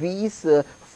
20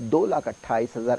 2,28,000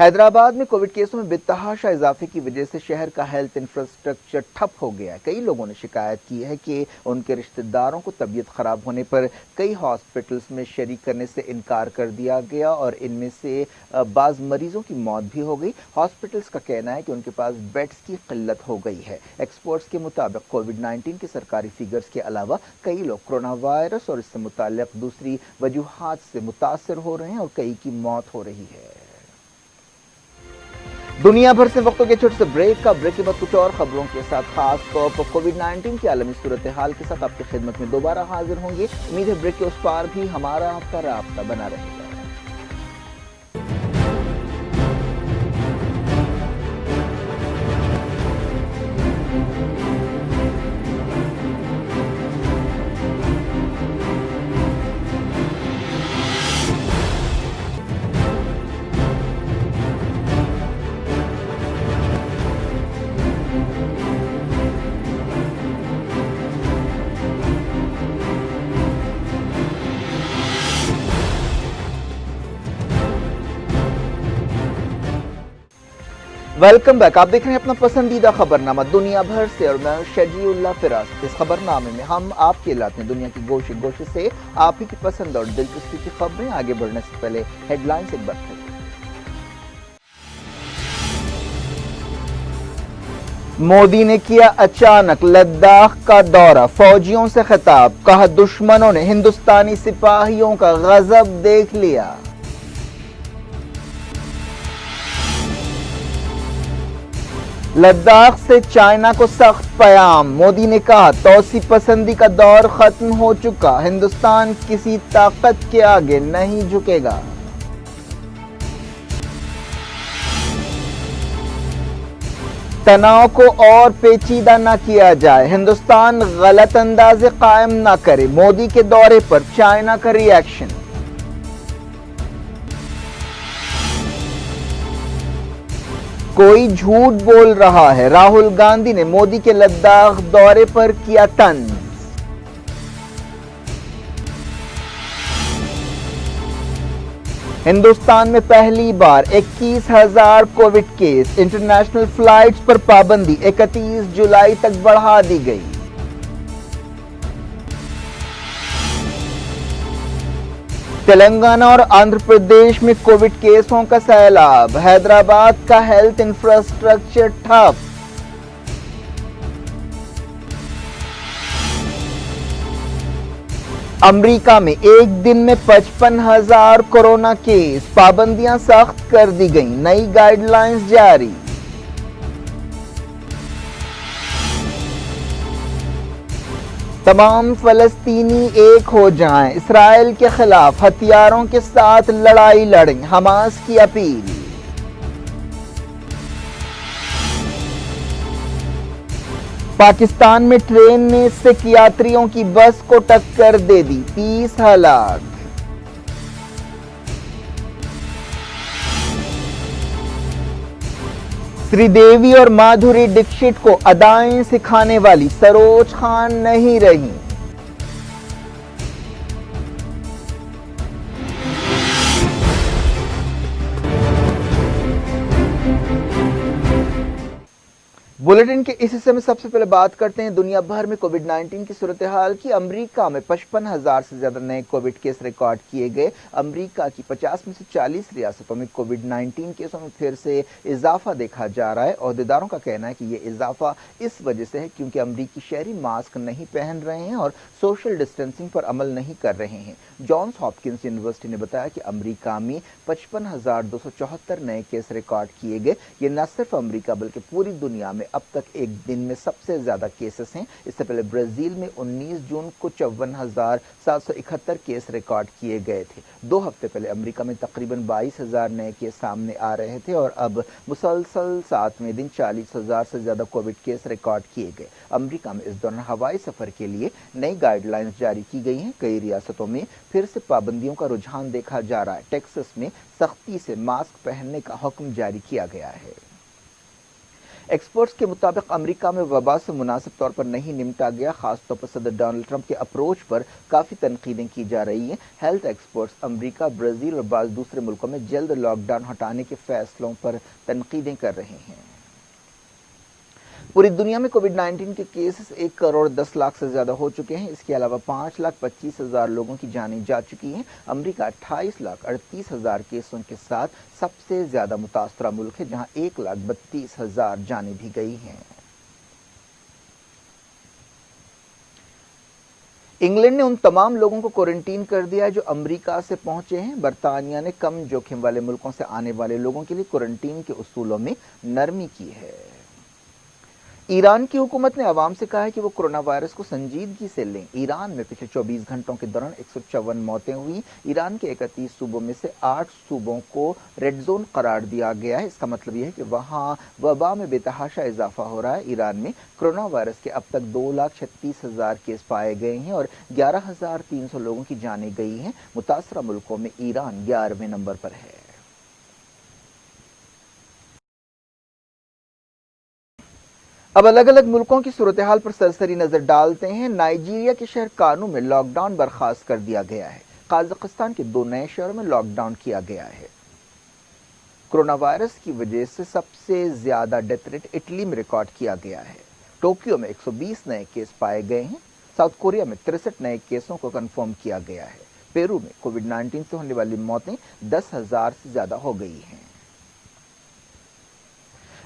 حیدرآباد میں کووڈ کیسوں میں بتحاشا اضافے کی وجہ سے شہر کا ہیلتھ انفراسٹرکچر ٹھپ ہو گیا ہے۔ کئی لوگوں نے شکایت کی ہے کہ ان کے رشتہ داروں کو طبیعت خراب ہونے پر کئی ہاسپٹلز میں شریک کرنے سے انکار کر دیا گیا اور ان میں سے بعض مریضوں کی موت بھی ہو گئی۔ ہاسپٹلز کا کہنا ہے کہ ان کے پاس بیڈز کی قلت ہو گئی ہے۔ ایکسپرٹس کے مطابق کووڈ 19 کے سرکاری فیگرز کے علاوہ کئی لوگ کورونا وائرس اور اس سے متعلق دوسری وجوہات سے متاثر ہو رہے ہیں اور کئی کی موت ہو رہی ہے۔ دنیا بھر سے وقتوں کے چھوٹے سے بریک کے بعد کچھ اور خبروں کے ساتھ خاص طور پر کووڈ 19 کی عالمی صورتحال کے ساتھ آپ کی خدمت میں دوبارہ حاضر ہوں گے۔ امید ہے بریک کے اس پار بھی ہمارا آپ کا رابطہ بنا رہے گا۔ ویلکم بیک، آپ دیکھ رہے ہیں اپنا پسندیدہ خبرنامہ دنیا بھر سے اور میں شجیع اللہ فراز۔ اس خبرنامے میں ہم آپ کے لاتے ہیں دنیا کی گوشے گوشے سے آپ ہی کی پسند اور دلچسپی کی خبریں۔ آگے بڑھنے سے پہلے ہیڈ لائنز ایک بار پھر۔ مودی نے کیا اچانک لداخ کا دورہ، فوجیوں سے خطاب، کہا دشمنوں نے ہندوستانی سپاہیوں کا غضب دیکھ لیا۔ لداخ سے چائنا کو سخت پیام، مودی نے کہا توسیع پسندی کا دور ختم ہو چکا، ہندوستان کسی طاقت کے آگے نہیں جھکے گا۔ تناؤ کو اور پیچیدہ نہ کیا جائے، ہندوستان غلط انداز قائم نہ کرے، مودی کے دورے پر چائنا کا ری ایکشن۔ کوئی جھوٹ بول رہا ہے، راہل گاندھی نے مودی کے لداخ دورے پر کیا طنز۔ ہندوستان میں پہلی بار 21,000 کووڈ کیس، انٹرنیشنل فلائٹس پر پابندی 31 جولائی تک بڑھا دی گئی۔ تلنگانہ اور آندھرا پردیش میں کووڈ کیسوں کا سیلاب، حیدرآباد کا ہیلتھ انفراسٹرکچر ٹھپ۔ امریکہ میں ایک دن میں 55,000 کورونا کیس، پابندیاں سخت کر دی گئیں، نئی گائیڈ لائنز جاری۔ تمام فلسطینی ایک ہو جائیں، اسرائیل کے خلاف ہتھیاروں کے ساتھ لڑائی لڑیں، حماس کی اپیل۔ پاکستان میں ٹرین نے سکھ یاتریوں کی بس کو ٹکر دے دی، 30 ہلاک۔ سری دیوی اور مادھوری ڈکشت کو ادائیں سکھانے والی سروج خان نہیں رہیں۔ بلیٹن کے اس حصے میں سب سے پہلے بات کرتے ہیں دنیا بھر میں کووڈ 19 کی صورتحال کی۔ امریکہ میں 55,000 سے زیادہ نئے کووڈ کیس ریکارڈ کیے گئے۔ امریکہ کی 50 میں سے 40 ریاستوں میں کووڈ 19 کیسوں میں پھر سے اضافہ دیکھا جا رہا ہے۔ عہدیداروں کا کہنا ہے کہ یہ اضافہ اس وجہ سے ہے کیونکہ امریکی شہری ماسک نہیں پہن رہے ہیں اور سوشل ڈسٹینسنگ پر عمل نہیں کر رہے ہیں۔ جانس ہاپکنس یونیورسٹی نے بتایا کہ امریکہ میں 55,274 نئے کیس ریکارڈ کیے گئے۔ یہ نہ صرف امریکہ بلکہ پوری دنیا میں اب تک ایک دن میں سب سے زیادہ کیسز ہیں۔ اس سے پہلے برازیل میں 19 جون کو 54,771 کیس ریکارڈ کیے گئے تھے۔ 2 ہفتے پہلے امریکہ میں تقریباً 22,000 نئے کیس سامنے آ رہے تھے اور اب مسلسل 7ویں دن 40,000 سے زیادہ کووڈ کیس ریکارڈ کیے گئے۔ امریکہ میں اس دوران ہوائی سفر کے لیے نئی گائیڈ لائنز جاری کی گئی ہیں۔ کئی ریاستوں میں پھر سے پابندیوں کا رجحان دیکھا جا رہا ہے۔ ٹیکساس میں سختی سے ماسک پہننے کا حکم جاری کیا گیا ہے۔ ایکسپرٹس کے مطابق امریکہ میں وبا سے مناسب طور پر نہیں نمٹا گیا، خاص طور پر صدر ڈونلڈ ٹرمپ کے اپروچ پر کافی تنقیدیں کی جا رہی ہیں۔ ہیلتھ ایکسپرٹس امریکہ، برازیل اور بعض دوسرے ملکوں میں جلد لاک ڈاؤن ہٹانے کے فیصلوں پر تنقیدیں کر رہے ہیں۔ پوری دنیا میں کووڈ 19 کے کیسز 1 کروڑ 10 لاکھ سے زیادہ ہو چکے ہیں۔ اس کے علاوہ 5,25,000 لوگوں کی جانیں جا چکی ہیں۔ امریکہ 28,38,000 کیسوں کے ساتھ سب سے زیادہ متاثرہ ملک ہے، جہاں 1,32,000 جانیں بھی گئی ہیں۔ انگلینڈ نے ان تمام لوگوں کو کوارنٹین کر دیا ہے جو امریکہ سے پہنچے ہیں۔ برطانیہ نے کم جوخم والے ملکوں سے آنے والے لوگوں کے لیے کوارنٹین کے اصولوں میں نرمی کی ہے۔ ایران کی حکومت نے عوام سے کہا ہے کہ وہ کرونا وائرس کو سنجیدگی سے لیں۔ ایران میں پچھلے 24 گھنٹوں کے دوران 154 موتیں ہوئی۔ ایران کے 31 صوبوں میں سے 8 صوبوں کو ریڈ زون قرار دیا گیا ہے۔ اس کا مطلب یہ ہے کہ وہاں وبا میں بے تحاشا اضافہ ہو رہا ہے۔ ایران میں کرونا وائرس کے اب تک 2,36,000 کیس پائے گئے ہیں اور 11,300 لوگوں کی جانیں گئی ہیں۔ متاثرہ ملکوں میں ایران 11ویں نمبر پر ہے۔ اب الگ الگ ملکوں کی صورتحال پر سرسری نظر ڈالتے ہیں۔ نائجیریا کے شہر کانو میں لاک ڈاؤن برخاست کر دیا گیا ہے۔ قازقستان کے 2 نئے شہروں میں لاک ڈاؤن کیا گیا ہے۔ کرونا وائرس کی وجہ سے سب سے زیادہ ڈیتھ ریٹ اٹلی میں ریکارڈ کیا گیا ہے۔ ٹوکیو میں 120 نئے کیس پائے گئے ہیں۔ ساؤتھ کوریا میں 63 نئے کیسوں کو کنفرم کیا گیا ہے۔ پیرو میں کووڈ 19 سے ہونے والی موتیں 10,000 سے زیادہ ہو گئی ہیں۔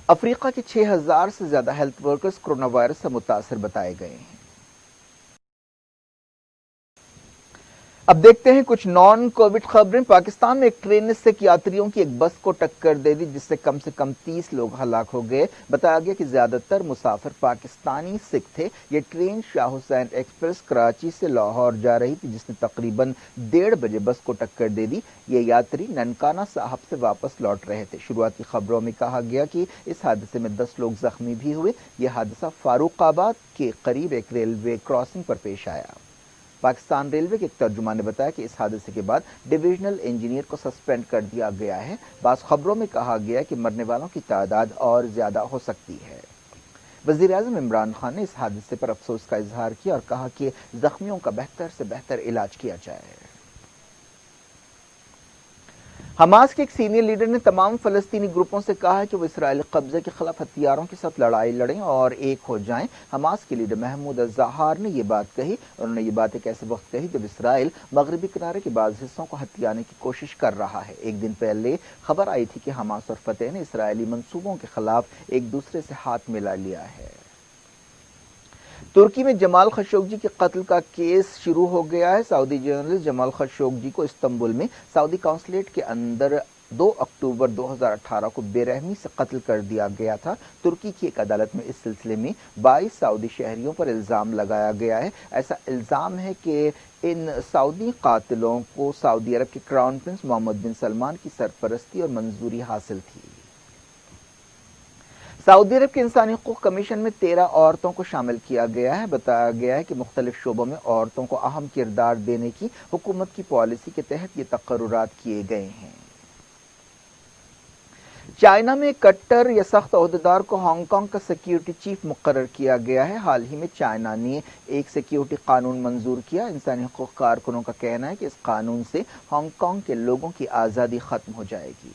افریقہ کے 6,000 سے زیادہ ہیلتھ ورکرز کرونا وائرس سے متاثر بتائے گئے ہیں۔ اب دیکھتے ہیں کچھ نان کووڈ خبریں۔ پاکستان میں ایک ٹرین نے سکھ یاتریوں کی ایک بس کو ٹکر دے دی، جس سے کم 30 لوگ ہلاک ہو گئے۔ بتایا گیا کہ زیادہ تر مسافر پاکستانی سکھ تھے۔ یہ ٹرین شاہ حسین ایکسپریس کراچی سے لاہور جا رہی تھی، جس نے تقریباً 1:30 بجے بس کو ٹکر دے دی۔ یہ یاتری ننکانہ صاحب سے واپس لوٹ رہے تھے۔ شروعاتی خبروں میں کہا گیا کہ اس حادثے میں 10 لوگ زخمی بھی ہوئے۔ یہ حادثہ فاروق آباد کے قریب ایک ریلوے کراسنگ پر پیش آیا۔ پاکستان ریلوے کے ایک ترجمان نے بتایا کہ اس حادثے کے بعد ڈویژنل انجینئر کو سسپینڈ کر دیا گیا ہے۔ بعض خبروں میں کہا گیا کہ مرنے والوں کی تعداد اور زیادہ ہو سکتی ہے۔ وزیر اعظم عمران خان نے اس حادثے پر افسوس کا اظہار کیا اور کہا کہ زخمیوں کا بہتر سے بہتر علاج کیا جائے۔ حماس کے ایک سینئر لیڈر نے تمام فلسطینی گروپوں سے کہا ہے کہ وہ اسرائیلی قبضے کے خلاف ہتھیاروں کے ساتھ لڑائی لڑیں اور ایک ہو جائیں۔ حماس کے لیڈر محمود الزہار نے یہ بات کہی۔ انہوں نے یہ بات ایک ایسے وقت کہی جب اسرائیل مغربی کنارے کے بعض حصوں کو ہتھیانے کی کوشش کر رہا ہے۔ ایک دن پہلے خبر آئی تھی کہ حماس اور فتح نے اسرائیلی منصوبوں کے خلاف ایک دوسرے سے ہاتھ ملا لیا ہے۔ ترکی میں جمال خشوگی کے قتل کا کیس شروع ہو گیا ہے۔ سعودی جرنلسٹ جمال خشوگی کو استنبول میں سعودی قونصلیٹ کے اندر 2 اکتوبر 2018 کو بے رحمی سے قتل کر دیا گیا تھا۔ ترکی کی ایک عدالت میں اس سلسلے میں 22 سعودی شہریوں پر الزام لگایا گیا ہے۔ ایسا الزام ہے کہ ان سعودی قاتلوں کو سعودی عرب کے کراؤن پرنس محمد بن سلمان کی سرپرستی اور منظوری حاصل تھی۔ سعودی عرب کے انسانی حقوق کمیشن میں 13 عورتوں کو شامل کیا گیا ہے۔ بتایا گیا ہے کہ مختلف شعبوں میں عورتوں کو اہم کردار دینے کی حکومت کی پالیسی کے تحت یہ تقررات کیے گئے ہیں۔ چائنا میں کٹر یا سخت عہدیدار کو ہانگ کانگ کا سیکیورٹی چیف مقرر کیا گیا ہے۔ حال ہی میں چائنا نے ایک سیکیورٹی قانون منظور کیا۔ انسانی حقوق کارکنوں کا کہنا ہے کہ اس قانون سے ہانگ کانگ کے لوگوں کی آزادی ختم ہو جائے گی۔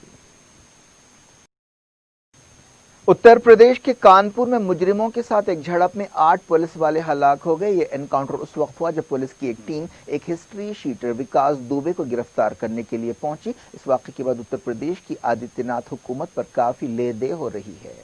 اتر پردیش کے کانپور میں مجرموں کے ساتھ ایک جھڑپ میں 8 پولیس والے ہلاک ہو گئے۔ یہ انکاؤنٹر اس وقت ہوا جب پولیس کی ایک ٹیم ایک ہسٹری شیٹر وکاس دوبے کو گرفتار کرنے کے لیے پہنچی۔ اس واقعے کے بعد اتر پردیش کی آدتیہ ناتھ حکومت پر کافی لے دے ہو رہی ہے۔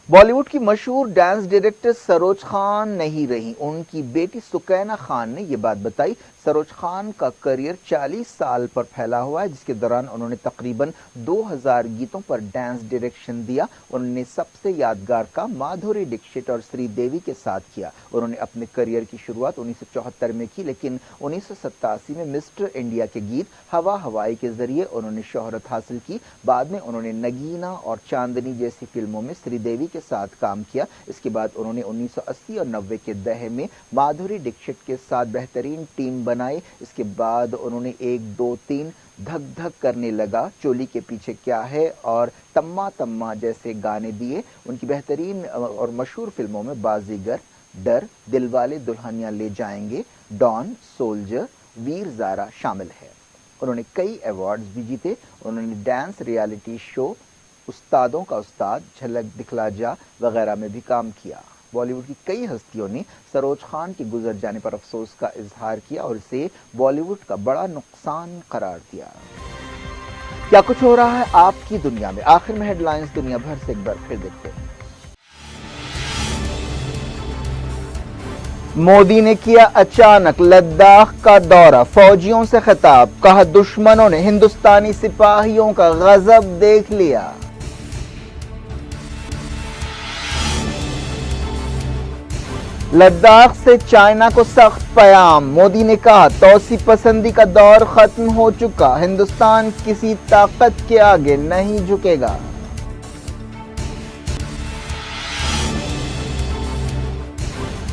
بالی ووڈ کی مشہور ڈانس ڈائریکٹر سروج خان نہیں رہی۔ ان کی بیٹی سکینہ خان نے یہ بات بتائی۔ سروج خان کا کیریئر 40 سال پر پھیلا ہوا ہے، جس کے دوران انہوں نے تقریباً 2000 گیتوں پر ڈانس ڈائریکشن دیا۔ انہوں نے سب سے یادگار کام مادھوری ڈکشت اور سری دیوی کے ساتھ کیا۔ انہوں نے اپنے کیریئر کی شروعات 1974 میں کی، لیکن 1987 میں مسٹر انڈیا کے گیت ہوا ہوائی کے ذریعے انہوں نے شہرت حاصل کی۔ بعد میں انہوں نے نگینا اور چاندنی جیسی فلموں میں سری دیوی کے ساتھ کام کیا۔ اس کے بعد انہوں نے 1980 اور 90 کے دہے میں مادھوری ڈکشت کے ساتھ بہترین ٹیم بنائے۔ اس کے بعد انہوں نے 1 2 3 دھک دھک کرنے لگا، چولی کے پیچھے کیا ہے اور تما تما جیسے گانے دیے۔ ان کی بہترین اور مشہور فلموں میں بازیگر، ڈر، دل والے دلہنیا لے جائیں گے، ڈان، سولجر، ویر زارا شامل ہے۔ انہوں نے کئی ایوارڈز بھی جیتے۔ انہوں نے ڈانس ریالٹی شو استادوں کا استاد، جھلک دکھلا جا وغیرہ میں بھی کام کیا۔ بالی ووڈ کی کئی ہستیوں نے سروج خان کے گزر جانے پر افسوس کا اظہار کیا اور اسے بالی ووڈ کا بڑا نقصان قرار دیا۔ کیا کچھ ہو رہا ہے آپ کی دنیا میں؟ آخر میں ہیڈ لائنز دنیا بھر سے ایک بار پھر دیکھتے ہیں۔ مودی نے کیا اچانک لداخ کا دورہ، فوجیوں سے خطاب، کہا دشمنوں نے ہندوستانی سپاہیوں کا غضب دیکھ لیا۔ لداخ سے چائنا کو سخت پیام، مودی نے کہا توسیع پسندی کا دور ختم ہو چکا، ہندوستان کسی طاقت کے آگے نہیں جھکے گا۔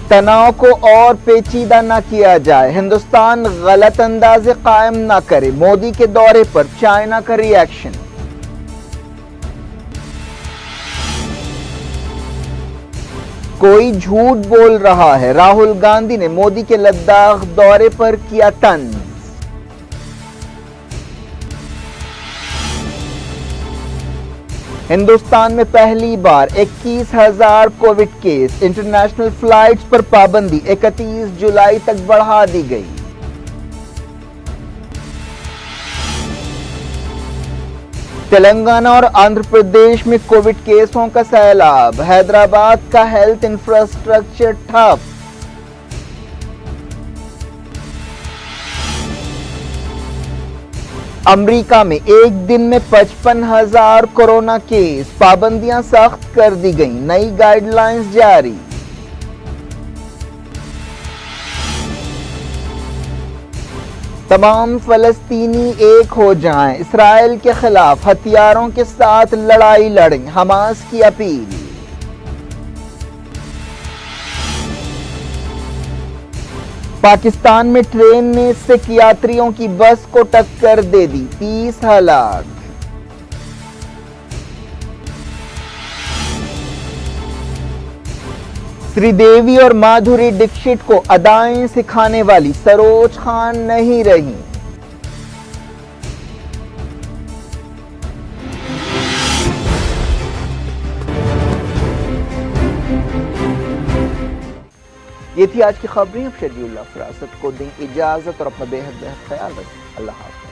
تناؤ کو اور پیچیدہ نہ کیا جائے، ہندوستان غلط اندازے قائم نہ کرے، مودی کے دورے پر چائنا کا ری ایکشن۔ کوئی جھوٹ بول رہا ہے، راہل گاندھی نے مودی کے لداخ دورے پر کیا طنز۔ ہندوستان میں پہلی بار 21,000 کووڈ کیس، انٹرنیشنل فلائٹس پر پابندی 31 جولائی تک بڑھا دی گئی۔ تلنگانہ اور آندھرا پردیش میں کووڈ کیسوں کا سیلاب، حیدرآباد کا ہیلتھ انفراسٹرکچر ٹھپ۔ امریکہ میں ایک دن میں 55,000 کورونا کیس، پابندیاں سخت کر دی گئیں، نئی گائیڈ لائنز جاری۔ تمام فلسطینی ایک ہو جائیں، اسرائیل کے خلاف ہتھیاروں کے ساتھ لڑائی لڑیں، حماس کی اپیل۔ پاکستان میں ٹرین نے سکھ یاتریوں کی بس کو ٹکر دے دی، 30 ہلاک۔ سری دیوی اور مادھوری ڈکشت کو ادائیں سکھانے والی سروج خان نہیں رہی۔ یہ تھی آج کی خبریں۔ اب شیڈیول فراست کو دیں اجازت اور اپنا بے حد خیال رکھیں۔ اللہ حافظ۔